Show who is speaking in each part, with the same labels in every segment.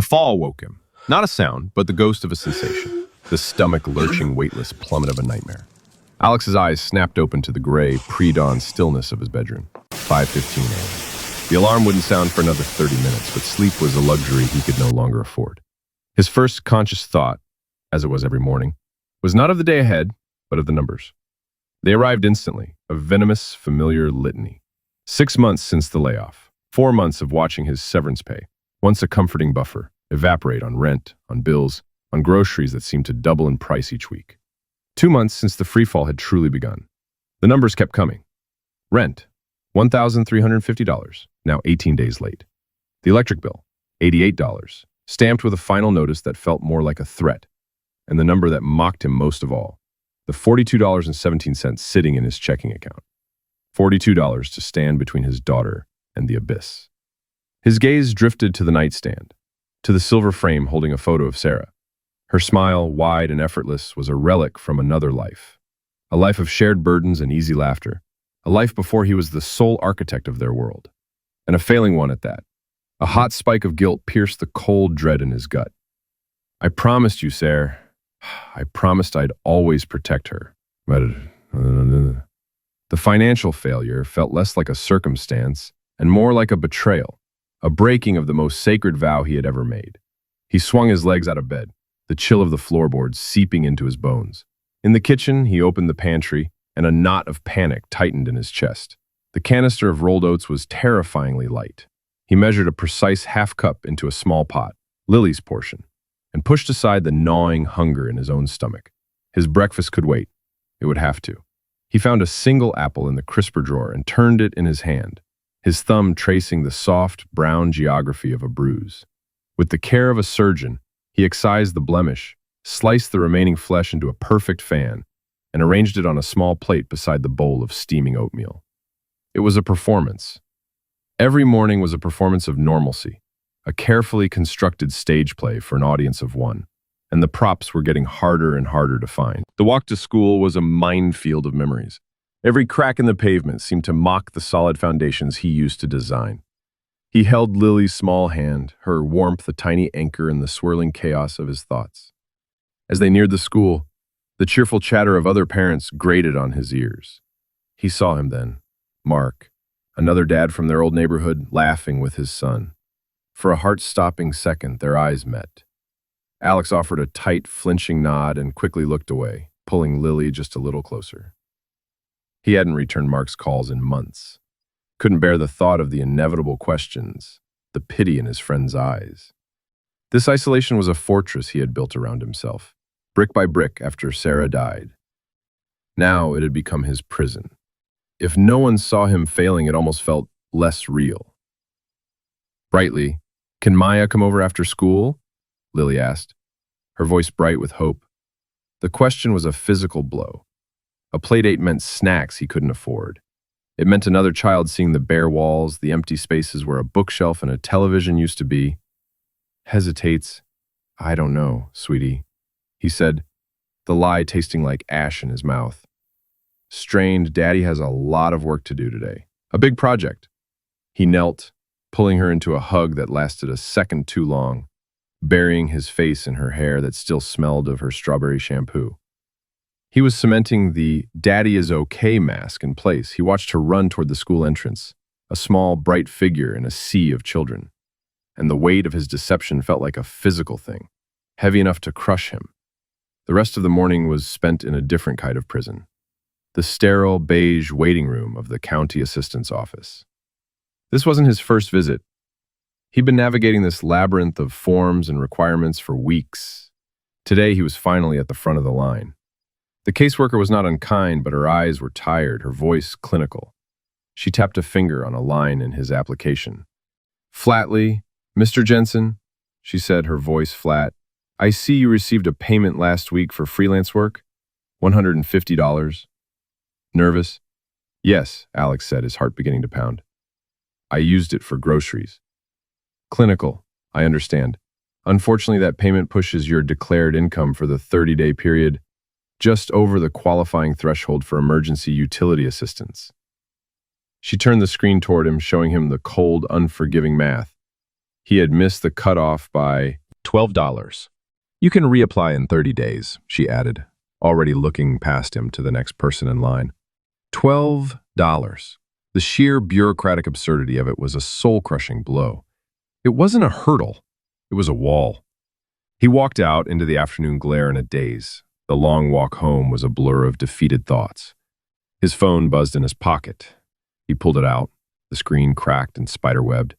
Speaker 1: The fall woke him. Not a sound, but the ghost of a sensation. The stomach-lurching, weightless plummet of a nightmare. Alex's eyes snapped open to the gray, pre-dawn stillness of his bedroom. 5:15 a.m. The alarm wouldn't sound for another 30 minutes, but sleep was a luxury he could no longer afford. His first conscious thought, as it was every morning, was not of the day ahead, but of the numbers. They arrived instantly, a venomous, familiar litany. 6 months since the layoff. 4 months of watching his severance pay, once a comforting buffer, evaporate on rent, on bills, on groceries that seemed to double in price each week. 2 months since the freefall had truly begun. The numbers kept coming. Rent, $1,350, now 18 days late. The electric bill, $88, stamped with a final notice that felt more like a threat. And the number that mocked him most of all, the $42.17 sitting in his checking account. $42 to stand between his daughter and the abyss. His gaze drifted to the nightstand, to the silver frame holding a photo of Sarah. Her smile, wide and effortless, was a relic from another life. A life of shared burdens and easy laughter. A life before he was the sole architect of their world. And a failing one at that. A hot spike of guilt pierced the cold dread in his gut. I promised you, Sarah. I promised I'd always protect her. But the financial failure felt less like a circumstance and more like a betrayal, a breaking of the most sacred vow he had ever made. He swung his legs out of bed, the chill of the floorboards seeping into his bones. In the kitchen, he opened the pantry, and a knot of panic tightened in his chest. The canister of rolled oats was terrifyingly light. He measured a precise half cup into a small pot, Lily's portion, and pushed aside the gnawing hunger in his own stomach. His breakfast could wait. It would have to. He found a single apple in the crisper drawer and turned it in his hand, his thumb tracing the soft, brown geography of a bruise. With the care of a surgeon, he excised the blemish, sliced the remaining flesh into a perfect fan, and arranged it on a small plate beside the bowl of steaming oatmeal. It was a performance. Every morning was a performance of normalcy, a carefully constructed stage play for an audience of one, and the props were getting harder and harder to find. The walk to school was a minefield of memories. Every crack in the pavement seemed to mock the solid foundations he used to design. He held Lily's small hand, her warmth a tiny anchor in the swirling chaos of his thoughts. As they neared the school, the cheerful chatter of other parents grated on his ears. He saw him then, Mark, another dad from their old neighborhood, laughing with his son. For a heart-stopping second, their eyes met. Alex offered a tight, flinching nod and quickly looked away, pulling Lily just a little closer. He hadn't returned Mark's calls in months. Couldn't bear the thought of the inevitable questions, the pity in his friend's eyes. This isolation was a fortress he had built around himself, brick by brick after Sarah died. Now it had become his prison. If no one saw him failing, it almost felt less real. Brightly, "Can Maya come over after school?" Lily asked, her voice bright with hope. The question was a physical blow. A playdate meant snacks he couldn't afford. It meant another child seeing the bare walls, the empty spaces where a bookshelf and a television used to be. Hesitates. "I don't know, sweetie," he said, the lie tasting like ash in his mouth. Strained, Daddy has a lot of work to do today. A big project. He knelt, pulling her into a hug that lasted a second too long, burying his face in her hair that still smelled of her strawberry shampoo. He was cementing the "Daddy is okay" mask in place. He watched her run toward the school entrance, a small, bright figure in a sea of children. And the weight of his deception felt like a physical thing, heavy enough to crush him. The rest of the morning was spent in a different kind of prison. The sterile, beige waiting room of the county assistant's office. This wasn't his first visit. He'd been navigating this labyrinth of forms and requirements for weeks. Today he was finally at the front of the line. The caseworker was not unkind, but her eyes were tired, her voice clinical. She tapped a finger on a line in his application. Flatly, "Mr. Jensen," she said, her voice flat, "I see you received a payment last week for freelance work, $150. Nervous? "Yes," Alex said, his heart beginning to pound. "I used it for groceries." "Clinical, I understand. Unfortunately, that payment pushes your declared income for the 30-day period just over the qualifying threshold for emergency utility assistance." She turned the screen toward him, showing him the cold, unforgiving math. He had missed the cutoff by $12. You can reapply in 30 days, she added, already looking past him to the next person in line. $12. The sheer bureaucratic absurdity of it was a soul-crushing blow. It wasn't a hurdle. It was a wall. He walked out into the afternoon glare in a daze. The long walk home was a blur of defeated thoughts. His phone buzzed in his pocket. He pulled it out. The screen cracked and spiderwebbed.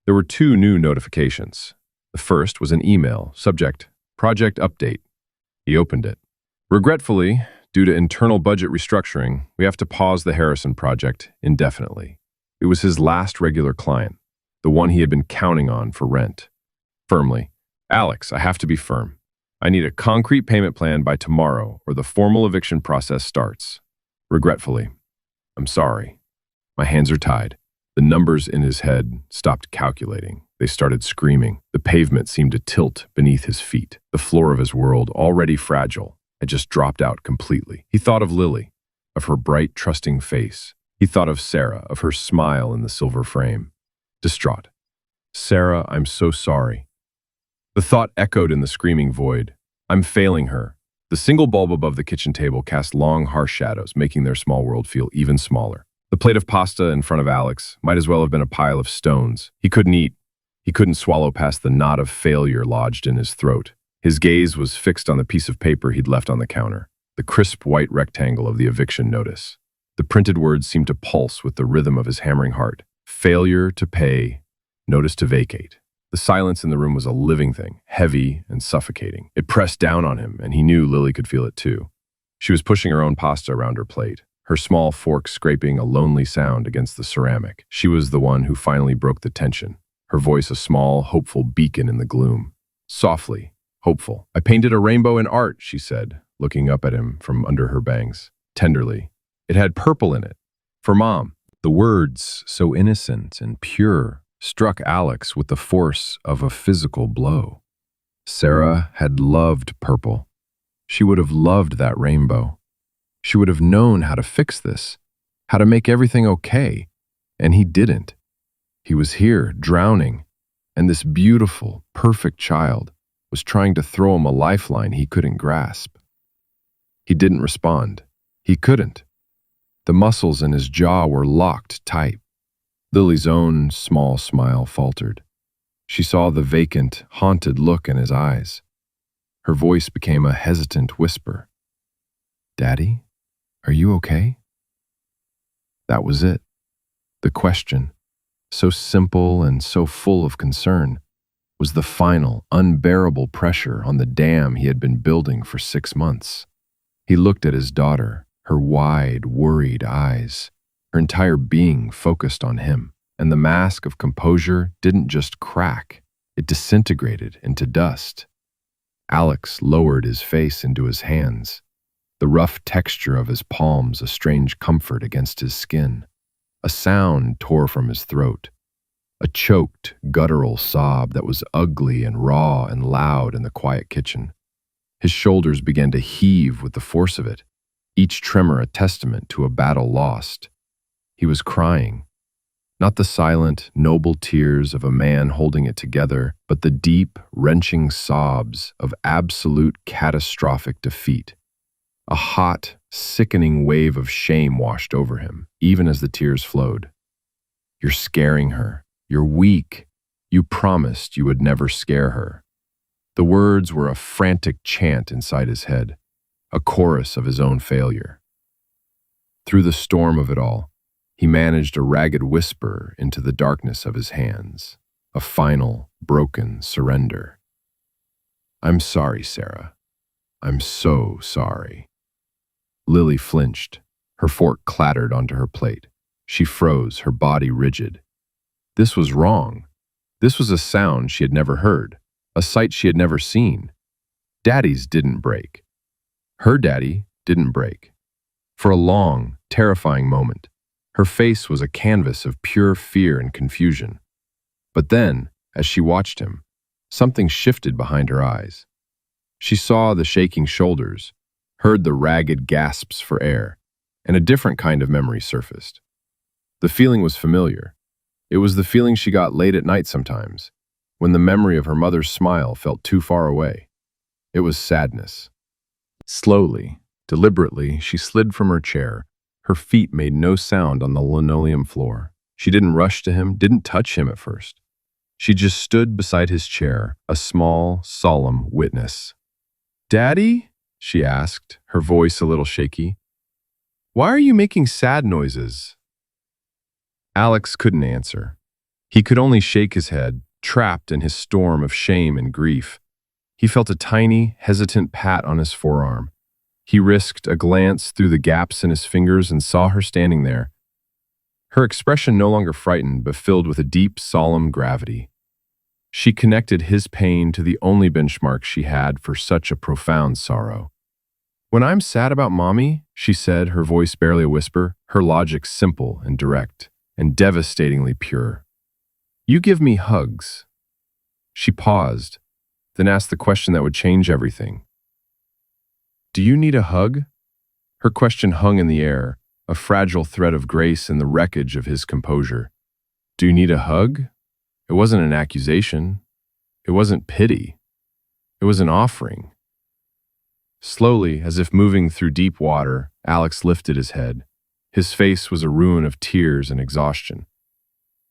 Speaker 1: There were 2 new notifications. The first was an email, subject, Project Update. He opened it. Regretfully, due to internal budget restructuring, we have to pause the Harrison project indefinitely. It was his last regular client, the one he had been counting on for rent. Firmly, Alex, I have to be firm. I need a concrete payment plan by tomorrow or the formal eviction process starts. Regretfully, I'm sorry. My hands are tied. The numbers in his head stopped calculating. They started screaming. The pavement seemed to tilt beneath his feet. The floor of his world, already fragile, had just dropped out completely. He thought of Lily, of her bright, trusting face. He thought of Sarah, of her smile in the silver frame. Distraught. Sarah, I'm so sorry. The thought echoed in the screaming void. I'm failing her. The single bulb above the kitchen table cast long, harsh shadows, making their small world feel even smaller. The plate of pasta in front of Alex might as well have been a pile of stones. He couldn't eat. He couldn't swallow past the knot of failure lodged in his throat. His gaze was fixed on the piece of paper he'd left on the counter, the crisp white rectangle of the eviction notice. The printed words seemed to pulse with the rhythm of his hammering heart. Failure to pay, notice to vacate. The silence in the room was a living thing, heavy and suffocating. It pressed down on him, and he knew Lily could feel it too. She was pushing her own pasta around her plate, her small fork scraping a lonely sound against the ceramic. She was the one who finally broke the tension, her voice a small, hopeful beacon in the gloom. Softly, hopeful. I painted a rainbow in art, she said, looking up at him from under her bangs. Tenderly. It had purple in it. For Mom. The words, so innocent and pure, struck Alex with the force of a physical blow. Sarah had loved purple. She would have loved that rainbow. She would have known how to fix this, how to make everything okay, and he didn't. He was here, drowning, and this beautiful, perfect child was trying to throw him a lifeline he couldn't grasp. He didn't respond. He couldn't. The muscles in his jaw were locked tight. Lily's own small smile faltered. She saw the vacant, haunted look in his eyes. Her voice became a hesitant whisper. Daddy, are you okay? That was it. The question, so simple and so full of concern, was the final, unbearable pressure on the dam he had been building for 6 months. He looked at his daughter, her wide, worried eyes, her entire being focused on him, and the mask of composure didn't just crack, it disintegrated into dust. Alex lowered his face into his hands, the rough texture of his palms a strange comfort against his skin. A sound tore from his throat, a choked, guttural sob that was ugly and raw and loud in the quiet kitchen. His shoulders began to heave with the force of it, each tremor a testament to a battle lost. He was crying, not the silent, noble tears of a man holding it together, but the deep, wrenching sobs of absolute catastrophic defeat. A hot, sickening wave of shame washed over him, even as the tears flowed. You're scaring her. You're weak. You promised you would never scare her. The words were a frantic chant inside his head, a chorus of his own failure. Through the storm of it all, he managed a ragged whisper into the darkness of his hands, a final, broken surrender. I'm sorry, Sarah. I'm so sorry. Lily flinched. Her fork clattered onto her plate. She froze, her body rigid. This was wrong. This was a sound she had never heard, a sight she had never seen. Daddy's didn't break. Her daddy didn't break. For a long, terrifying moment, her face was a canvas of pure fear and confusion. But then, as she watched him, something shifted behind her eyes. She saw the shaking shoulders, heard the ragged gasps for air, and a different kind of memory surfaced. The feeling was familiar. It was the feeling she got late at night sometimes, when the memory of her mother's smile felt too far away. It was sadness. Slowly, deliberately, she slid from her chair. Her feet made no sound on the linoleum floor. She didn't rush to him, didn't touch him at first. She just stood beside his chair, a small, solemn witness. "Daddy?" she asked, her voice a little shaky. "Why are you making sad noises?" Alex couldn't answer. He could only shake his head, trapped in his storm of shame and grief. He felt a tiny, hesitant pat on his forearm. He risked a glance through the gaps in his fingers and saw her standing there. Her expression no longer frightened, but filled with a deep, solemn gravity. She connected his pain to the only benchmark she had for such a profound sorrow. "When I'm sad about Mommy," she said, her voice barely a whisper, her logic simple and direct, and devastatingly pure. "You give me hugs." She paused, then asked the question that would change everything. "Do you need a hug?" Her question hung in the air, a fragile thread of grace in the wreckage of his composure. "Do you need a hug?" It wasn't an accusation. It wasn't pity. It was an offering. Slowly, as if moving through deep water, Alex lifted his head. His face was a ruin of tears and exhaustion.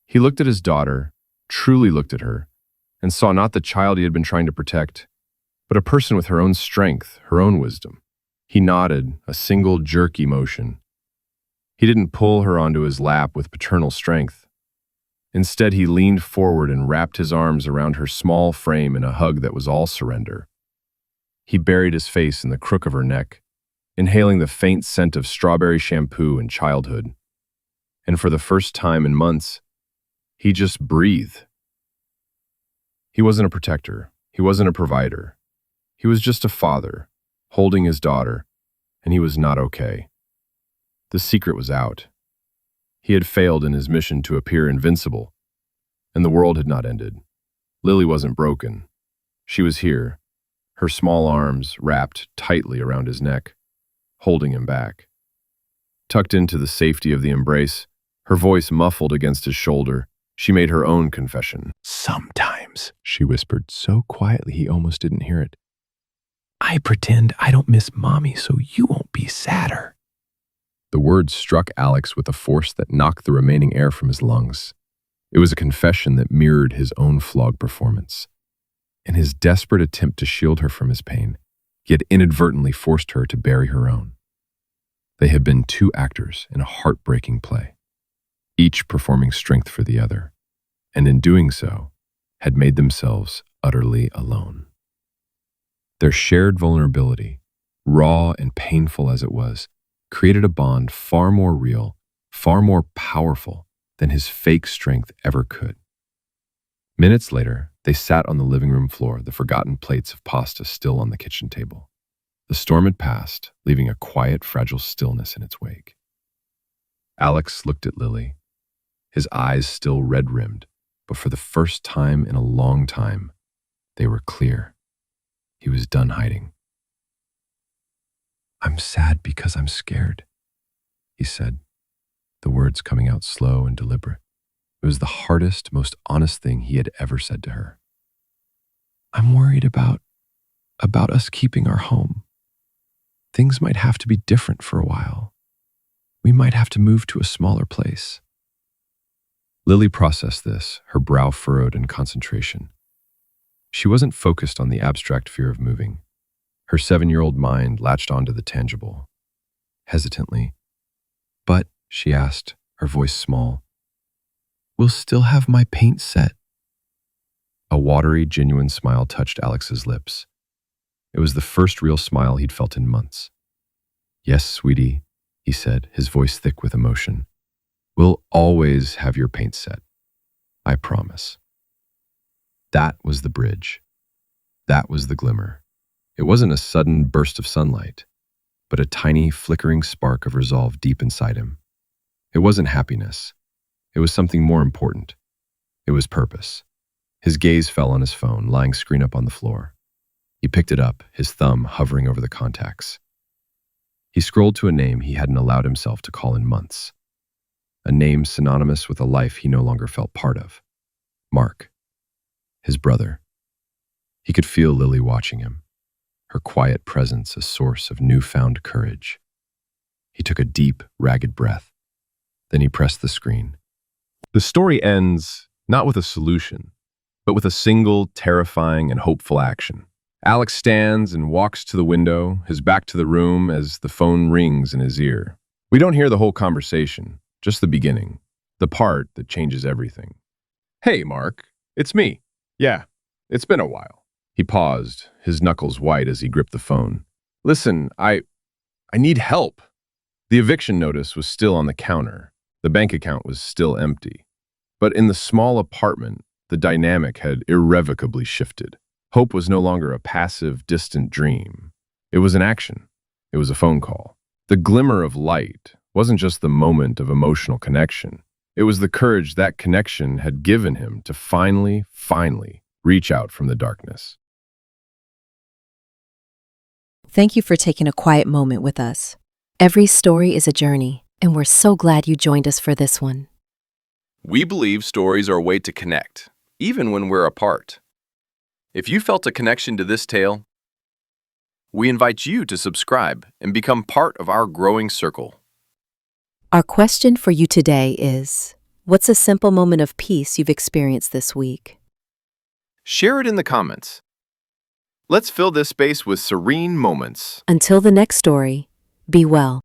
Speaker 1: He looked at his daughter, truly looked at her, and saw not the child he had been trying to protect, but a person with her own strength, her own wisdom. He nodded, a single jerky motion. He didn't pull her onto his lap with paternal strength. Instead, he leaned forward and wrapped his arms around her small frame in a hug that was all surrender. He buried his face in the crook of her neck, inhaling the faint scent of strawberry shampoo and childhood. And for the first time in months, he just breathed. He wasn't a protector. He wasn't a provider. He was just a father, holding his daughter, and he was not okay. The secret was out. He had failed in his mission to appear invincible, and the world had not ended. Lily wasn't broken. She was here, her small arms wrapped tightly around his neck, holding him back. Tucked into the safety of the embrace, her voice muffled against his shoulder, she made her own confession. "Sometimes," she whispered so quietly he almost didn't hear it, "I pretend I don't miss Mommy so you won't be sadder." The words struck Alex with a force that knocked the remaining air from his lungs. It was a confession that mirrored his own flawed performance. In his desperate attempt to shield her from his pain, he had inadvertently forced her to bury her own. They had been two actors in a heartbreaking play, each performing strength for the other, and in doing so, had made themselves utterly alone. Their shared vulnerability, raw and painful as it was, created a bond far more real, far more powerful than his fake strength ever could. Minutes later, they sat on the living room floor, the forgotten plates of pasta still on the kitchen table. The storm had passed, leaving a quiet, fragile stillness in its wake. Alex looked at Lily, his eyes still red-rimmed, but for the first time in a long time, they were clear. He was done hiding. "I'm sad because I'm scared," he said, the words coming out slow and deliberate. It was the hardest, most honest thing he had ever said to her. "I'm worried about us keeping our home. Things might have to be different for a while. We might have to move to a smaller place." Lily processed this, her brow furrowed in concentration. She wasn't focused on the abstract fear of moving. Her 7-year-old mind latched onto the tangible. Hesitantly, "But," she asked, her voice small, "we'll still have my paint set." A watery, genuine smile touched Alex's lips. It was the first real smile he'd felt in months. "Yes, sweetie," he said, his voice thick with emotion. "We'll always have your paint set. I promise." That was the bridge. That was the glimmer. It wasn't a sudden burst of sunlight, but a tiny, flickering spark of resolve deep inside him. It wasn't happiness. It was something more important. It was purpose. His gaze fell on his phone, lying screen up on the floor. He picked it up, his thumb hovering over the contacts. He scrolled to a name he hadn't allowed himself to call in months. A name synonymous with a life he no longer felt part of. Mark. his brother. He could feel Lily watching him, her quiet presence a source of newfound courage. He took a deep, ragged breath. Then he pressed the screen. The story ends not with a solution, but with a single, terrifying, and hopeful action. Alex stands and walks to the window, his back to the room as the phone rings in his ear. We don't hear the whole conversation, just the beginning, the part that changes everything. "Hey, Mark, it's me. Yeah, it's been a while." He paused, his knuckles white as he gripped the phone. "Listen, I need help." The eviction notice was still on the counter. The bank account was still empty. But in the small apartment, the dynamic had irrevocably shifted. Hope was no longer a passive, distant dream. It was an action. It was a phone call. The glimmer of light wasn't just the moment of emotional connection. It was the courage that connection had given him to finally reach out from the darkness.
Speaker 2: Thank you for taking a quiet moment with us. Every story is a journey, and we're so glad you joined us for this one.
Speaker 3: We believe stories are a way to connect, even when we're apart. If you felt a connection to this tale, we invite you to subscribe and become part of our growing circle.
Speaker 2: Our question for you today is, what's a simple moment of peace you've experienced this week?
Speaker 3: Share it in the comments. Let's fill this space with serene moments.
Speaker 2: Until the next story, be well.